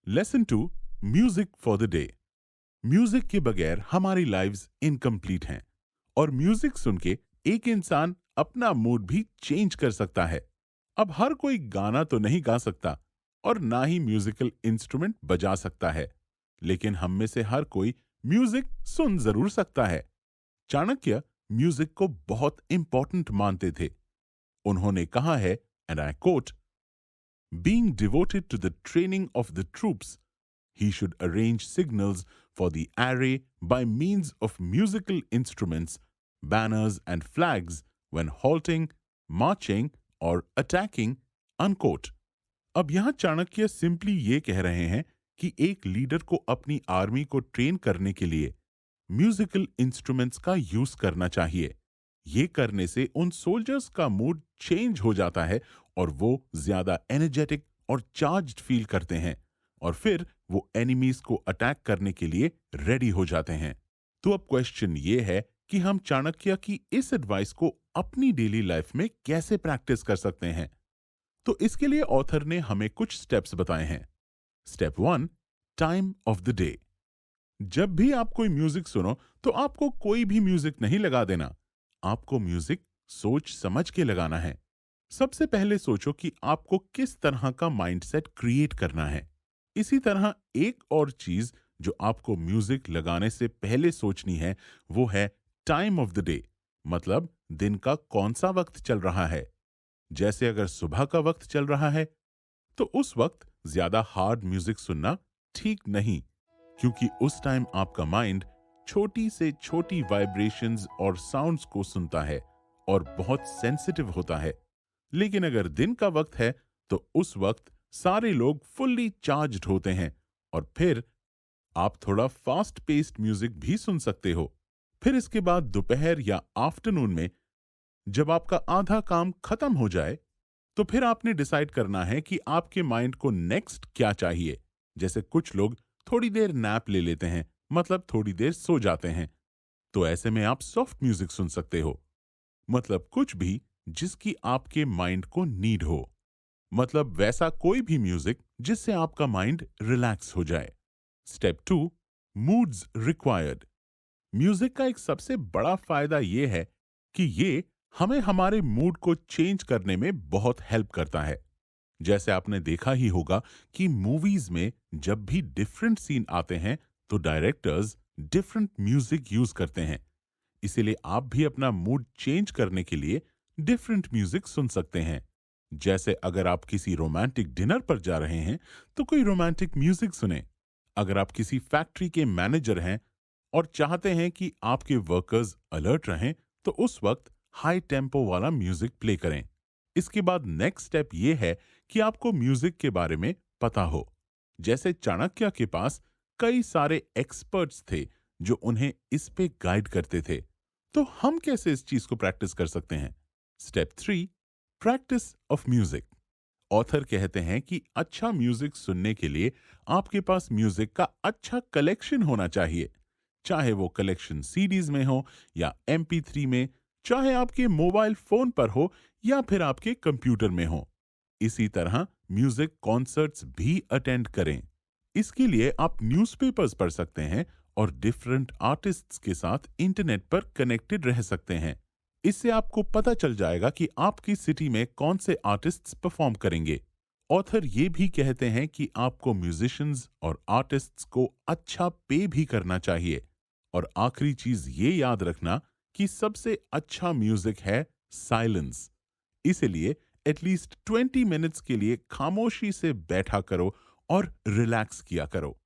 Lesson 2, music for the day. Music के बगैर हमारी लाइव्स इनकम्प्लीट हैं और म्यूजिक सुन के एक इंसान अपना मूड भी चेंज कर सकता है। अब हर कोई गाना तो नहीं गा सकता और ना ही म्यूजिकल इंस्ट्रूमेंट बजा सकता है, लेकिन हम में से हर कोई म्यूजिक सुन जरूर सकता है। चाणक्य म्यूजिक को बहुत इंपॉर्टेंट मानते थे। उन्होंने कहा है, and I quote, Being devoted to the training of the troops, he should arrange signals for the array by means of musical instruments, banners and flags when halting, marching or attacking, unquote. अब यहां Chanakya simply ये कह रहे हैं कि एक leader को अपनी आर्मी को ट्रेन करने के लिए म्यूजिकल इंस्ट्रूमेंट्स का यूज करना चाहिए। ये करने से उन सोल्जर्स का मूड चेंज हो जाता है और वो ज्यादा एनर्जेटिक और चार्ज्ड फील करते हैं और फिर वो एनिमीज को अटैक करने के लिए रेडी हो जाते हैं। तो अब क्वेश्चन ये है कि हम चाणक्य की इस एडवाइस को अपनी डेली लाइफ में कैसे प्रैक्टिस कर सकते हैं। तो इसके लिए ऑथर ने हमें कुछ स्टेप्स बताए हैं। Step 1, time of the day. जब भी आप कोई म्यूजिक सुनो तो आपको कोई भी म्यूजिक नहीं लगा देना। आपको म्यूजिक सोच समझ के लगाना है। सबसे पहले सोचो कि आपको किस तरह का माइंडसेट क्रिएट करना है। इसी तरह एक और चीज जो आपको म्यूजिक लगाने से पहले सोचनी है वो है टाइम ऑफ द डे, मतलब दिन का कौन सा वक्त चल रहा है। जैसे अगर सुबह का वक्त चल रहा है तो उस वक्त ज्यादा हार्ड म्यूजिक सुनना ठीक नहीं, क्योंकि उस टाइम आपका माइंड छोटी से छोटी वाइब्रेशंस और साउंड्स को सुनता है और बहुत सेंसिटिव होता है। लेकिन अगर दिन का वक्त है तो उस वक्त सारे लोग फुल्ली चार्ज्ड होते हैं और फिर आप थोड़ा फास्ट पेस्ड म्यूजिक भी सुन सकते हो। फिर इसके बाद दोपहर या आफ्टरनून में जब आपका आधा काम खत्म हो जाए तो फिर आपने डिसाइड करना है कि आपके माइंड को नेक्स्ट क्या चाहिए। जैसे कुछ लोग थोड़ी देर नैप ले लेते हैं, मतलब थोड़ी देर सो जाते हैं, तो ऐसे में आप सॉफ्ट म्यूजिक सुन सकते हो। मतलब कुछ भी जिसकी आपके माइंड को नीड हो, मतलब वैसा कोई भी म्यूजिक जिससे आपका माइंड रिलैक्स हो जाए। Step 2, moods required. म्यूजिक का एक सबसे बड़ा फायदा यह है कि ये हमें हमारे मूड को चेंज करने में बहुत हेल्प करता है। जैसे आपने देखा ही होगा कि मूवीज में जब भी डिफरेंट सीन आते हैं तो डायरेक्टर्स डिफरेंट म्यूजिक यूज करते हैं। इसीलिए आप भी अपना मूड चेंज करने के लिए डिफरेंट म्यूजिक सुन सकते हैं। जैसे अगर आप किसी रोमांटिक डिनर पर जा रहे हैं तो कोई रोमांटिक म्यूजिक सुने। अगर आप किसी फैक्ट्री के मैनेजर हैं और चाहते हैं कि आपके वर्कर्स अलर्ट रहें तो उस वक्त हाई टेम्पो वाला म्यूजिक प्ले करें। इसके बाद नेक्स्ट स्टेप ये है कि आपको म्यूजिक के बारे में पता हो। जैसे चाणक्य के पास कई सारे एक्सपर्ट्स थे जो उन्हें इस पे गाइड करते थे। तो हम कैसे इस चीज को प्रैक्टिस कर सकते हैं? Step 3, practice of music. Author कहते हैं कि अच्छा म्यूजिक सुनने के लिए आपके पास म्यूजिक का अच्छा कलेक्शन होना चाहिए। चाहे वो कलेक्शन सीडीज में हो या MP3 में, चाहे आपके मोबाइल फोन पर हो या फिर आपके कंप्यूटर में हो। इसी तरह म्यूजिक कॉन्सर्ट्स भी अटेंड करें। इसके लिए आप न्यूज़पेपर्स पढ़ सकते हैं और डिफरेंट आर्टिस्ट्स के साथ इंटरनेट पर कनेक्टेड रह सकते हैं। इससे आपको पता चल जाएगा कि आपकी सिटी में कौन से आर्टिस्ट्स परफॉर्म करेंगे। ऑथर ये भी कहते हैं कि आपको म्यूजिशियंस और आर्टिस्ट्स को अच्छा पे भी करना चाहिए। और आखिरी चीज ये याद रखना कि सबसे अच्छा म्यूजिक है साइलेंस। इसलिए एटलीस्ट 20 मिनट्स के लिए खामोशी से बैठा करो और रिलैक्स किया करो।